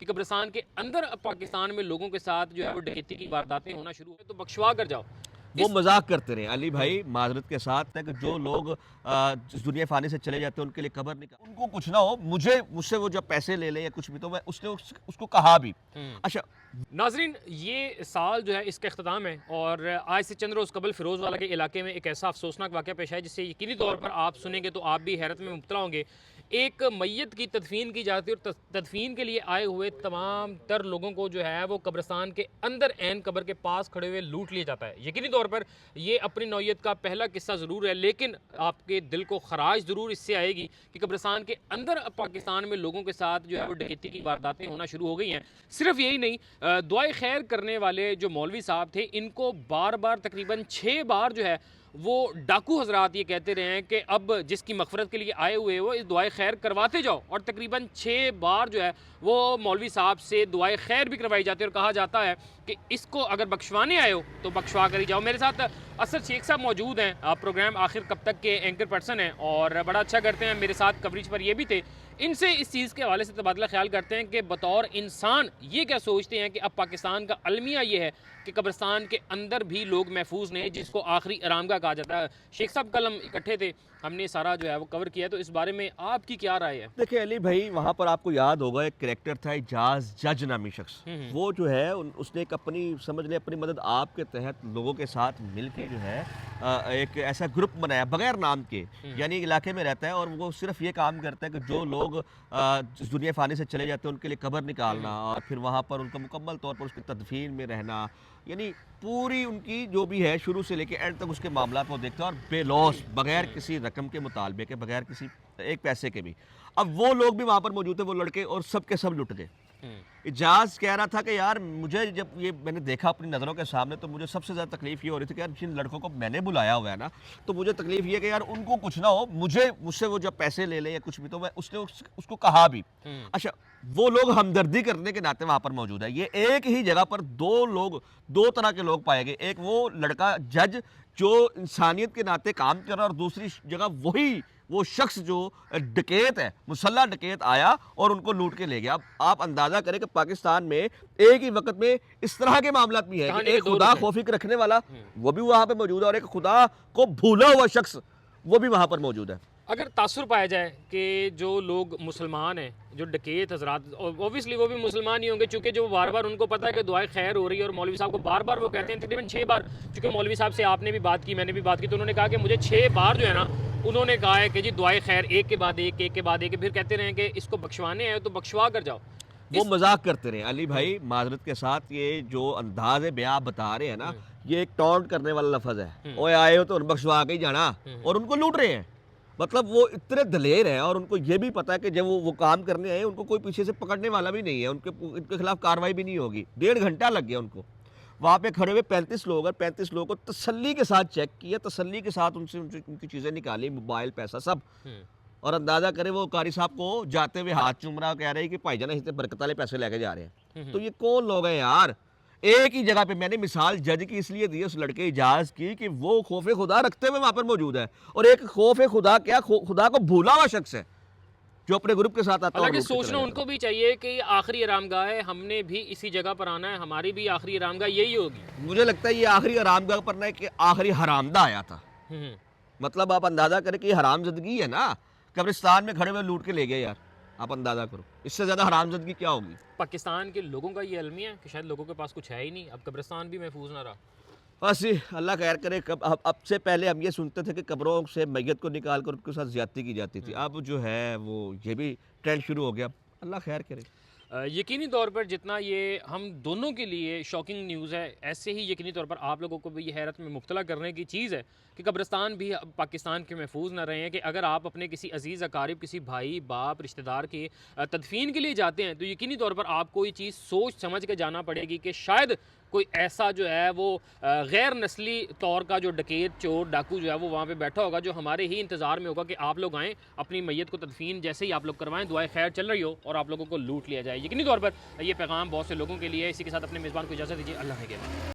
کہ قبرستان کے اندر پاکستان میں لوگوں کے ساتھ جو ہے وہ ڈکیتی کی وارداتیں ہونا شروع ہوئے تو بخشوا کر جاؤ. وہ مذاق کرتے رہے علی بھائی معذرت کے ساتھ کہ جو لوگ اس دنیا فانی سے چلے جاتے ہیں ان کے لیے قبر نہیں, ان کو کچھ نہ ہو, مجھ سے وہ جب پیسے لے لے یا کچھ بھی تو میں اس نے اس کو کہا بھی. اچھا ناظرین, یہ سال جو ہے اس کا اختتام ہے اور آج سے چند روز قبل فیروز والا کے علاقے میں ایک ایسا افسوسناک واقعہ پیش آیا جس سے یقینی طور پر آپ سنیں گے تو آپ بھی حیرت میں مبتلا ہوں گے. ایک میت کی تدفین کی جاتی ہے اور تدفین کے لیے آئے ہوئے تمام تر لوگوں کو جو ہے وہ قبرستان کے اندر عین قبر کے پاس کھڑے ہوئے لوٹ لیا جاتا ہے. یقینی طور پر یہ اپنی نوعیت کا پہلا قصہ ضرور ہے, لیکن آپ کے دل کو خراش ضرور اس سے آئے گی کہ قبرستان کے اندر پاکستان میں لوگوں کے ساتھ جو ہے وہ ڈکیتی کی وارداتیں ہونا شروع ہو گئی ہیں. صرف یہی نہیں, دعائے خیر کرنے والے جو مولوی صاحب تھے ان کو بار بار تقریباً 6 بار جو ہے وہ ڈاکو حضرات یہ کہتے رہے ہیں کہ اب جس کی مغفرت کے لیے آئے ہوئے وہ اس دعائے خیر کرواتے جاؤ, اور تقریباً 6 بار جو ہے وہ مولوی صاحب سے دعائے خیر بھی کروائی جاتی ہے اور کہا جاتا ہے کہ اس کو اگر بخشوانے آئے ہو تو بخشوا کر ہی جاؤ. میرے ساتھ اسد شیخ صاحب موجود ہیں, پروگرام آخر کب تک کے اینکر پرسن ہیں اور بڑا اچھا کرتے ہیں, میرے ساتھ کوریج پر یہ بھی تھے. ان سے اس چیز کے حوالے سے تبادلہ خیال کرتے ہیں کہ بطور انسان یہ کیا سوچتے ہیں کہ اب پاکستان کا المیہ یہ ہے کہ قبرستان کے اندر بھی لوگ محفوظ نہیں, جس کو آخری آرامگاہ کہا جاتا ہے. شیخ صاحب کل ہم اکٹھے تھے, ہم نے سارا جو ہے وہ کور کیا, تو اس بارے میں آپ کی کیا رائے ہے؟ دیکھیں علی بھائی, وہاں پر آپ کو یاد ہوگا ایک کریکٹر تھا اعجاز جج نامی شخص, وہ جو ہے اس نے ایک اپنی سمجھ لیں اپنی مدد آپ کے تحت لوگوں کے ساتھ مل کے جو ہے ایک ایسا گروپ بنایا بغیر نام کے, یعنی علاقے میں رہتا ہے اور وہ صرف یہ کام کرتا ہے کہ جو لوگ اس دنیا فانی سے چلے جاتے ہیں ان کے لیے قبر نکالنا اور پھر وہاں پر ان کا مکمل طور پر اس کی تدفین میں رہنا, یعنی پوری ان کی جو بھی ہے شروع سے لے کے اینڈ تک اس کے معاملات کو دیکھتا ہے اور بے لوس بغیر کسی رقم کے مطالبے کے, بغیر کسی ایک پیسے کے بھی. اب وہ لوگ بھی وہاں پر موجود تھے, وہ لڑکے, اور سب کے سب لٹ گئے. اعجاز کہہ رہا تھا کہ یار مجھے جب یہ میں نے دیکھا اپنی نظروں کے سامنے تو مجھے سب سے زیادہ تکلیف یہ ہو رہی تھی کہ یار جن لڑکوں کو میں نے بلایا ہوا ہے نا, تو مجھے تکلیف یہ کہ یار ان کو کچھ نہ ہو, مجھ سے وہ جب پیسے لے لے یا کچھ بھی تو میں اس نے اس کو کہا بھی. اچھا وہ لوگ ہمدردی کرنے کے ناطے وہاں پر موجود ہے. یہ ایک ہی جگہ پر دو طرح کے لوگ پائے گئے, ایک وہ لڑکا جج جو انسانیت کے ناطے کام کر رہا, اور دوسری جگہ وہ شخص جو ڈکیت ہے, مسلح ڈکیت آیا اور ان کو لوٹ کے لے گیا. اب آپ اندازہ کریں کہ پاکستان میں ایک ہی وقت میں اس طرح کے معاملات بھی ہیں کہ ایک خدا خوفی رکھنے والا وہ بھی وہاں پہ موجود ہے اور ایک خدا کو بھولا ہوا شخص وہ بھی وہاں پر موجود ہے. اگر تاثر پایا جائے کہ جو لوگ مسلمان ہیں, جو ڈکیت حضرات, اوبیسلی وہ بھی مسلمان ہی ہوں گے چونکہ جو بار بار ان کو پتہ ہے کہ دعائیں خیر ہو رہی ہے, اور مولوی صاحب کو بار بار وہ کہتے ہیں تقریباً 6 بار, چونکہ مولوی صاحب سے آپ نے بھی بات کی, میں نے بھی بات کی, تو انہوں نے کہا کہ مجھے 6 بار جو ہے نا انہوں نے کہا ہے کہ جی دعائیں خیر ایک کے بعد ایک, ایک کے بعد ایک, پھر کہتے رہے کہ اس کو بخشوانے آئے تو بخشوا کر جاؤ. وہ مذاق کرتے رہے علی بھائی معذرت کے ساتھ, یہ جو انداز بیاں آپ بتا رہے ہیں نا یہ ایک ٹونٹ کرنے والا لفظ ہے. اوے آئے ہو تو بخشوا کے ہی جانا, اور ان کو لوٹ رہے ہیں. مطلب وہ اتنے دلیر ہیں اور ان کو یہ بھی پتا ہے کہ جب وہ کام کرنے آئے ان کو کوئی پیچھے سے پکڑنے والا بھی نہیں ہے, ان کے خلاف کارروائی بھی نہیں ہوگی. 1.5 گھنٹہ لگ گیا ان کو وہاں پہ کھڑے ہوئے. 35 لوگ ہیں, 35 لوگوں کو تسلی کے ساتھ چیک کیا, تسلی کے ساتھ ان کی چیزیں نکالی, موبائل, پیسہ سب, اور اندازہ کرے وہ قاری صاحب کو جاتے ہوئے ہاتھ چوم رہا, کہہ رہے کہ بھائی جان اتنے برکت والے پیسے لے کے جا رہے ہیں. تو یہ کون لوگ ہیں یار؟ ایک ہی جگہ پہ میں نے مثال جج کی اس لیے دی اس لڑکے اعجاز کی کہ وہ خوف خدا رکھتے ہوئے وہاں پر موجود ہے, اور ایک خوف خدا کیا خدا کو بھولا ہوا شخص ہے جو اپنے گروپ کے ساتھ آتا ہے. حالانکہ سوچنا ان کو بھی چاہیے کہ یہ آخری آرامگاہ ہے, ہم نے بھی اسی جگہ پر آنا ہے, ہماری بھی آخری آرامگاہ یہی ہوگی. مجھے لگتا ہے یہ آخری آرامگاہ پر نہ کہ آخری حرامدہ آیا تھا. مطلب آپ اندازہ کریں کہ یہ حرام زدگی ہے نا, قبرستان میں کھڑے ہوئے لوٹ کے لے گئے یار. آپ اندازہ کرو اس سے زیادہ حرام زدگی کیا ہوگی. پاکستان کے لوگوں کا یہ المیہ ہے کہ شاید لوگوں کے پاس کچھ ہے ہی نہیں, اب قبرستان بھی محفوظ نہ رہا. بس اللہ خیر کرے. اب سے پہلے ہم یہ سنتے تھے کہ قبروں سے میت کو نکال کر ان کے ساتھ زیادتی کی جاتی تھی, اب جو ہے وہ یہ بھی ٹرینڈ شروع ہو گیا. اللہ خیر کرے. یقینی طور پر جتنا یہ ہم دونوں کے لیے شاکنگ نیوز ہے, ایسے ہی یقینی طور پر آپ لوگوں کو بھی یہ حیرت میں مبتلا کرنے کی چیز ہے کہ قبرستان بھی پاکستان کے محفوظ نہ رہے ہیں. کہ اگر آپ اپنے کسی عزیز اقارب, کسی بھائی باپ رشتہ دار کی تدفین کے لیے جاتے ہیں تو یقینی طور پر آپ کو یہ چیز سوچ سمجھ کے جانا پڑے گی کہ شاید کوئی ایسا جو ہے وہ غیر نسلی طور کا جو ڈکیت, چور, ڈاکو جو ہے وہ وہاں پہ بیٹھا ہوگا, جو ہمارے ہی انتظار میں ہوگا کہ آپ لوگ آئیں, اپنی میت کو تدفین جیسے ہی آپ لوگ کروائیں, دعائیں خیر چل رہی ہو اور آپ لوگوں کو لوٹ لیا جائے. یقینی طور پر یہ پیغام بہت سے لوگوں کے لیے. اسی کے ساتھ اپنے میزبان کو اجازت دیجیے. اللہ نے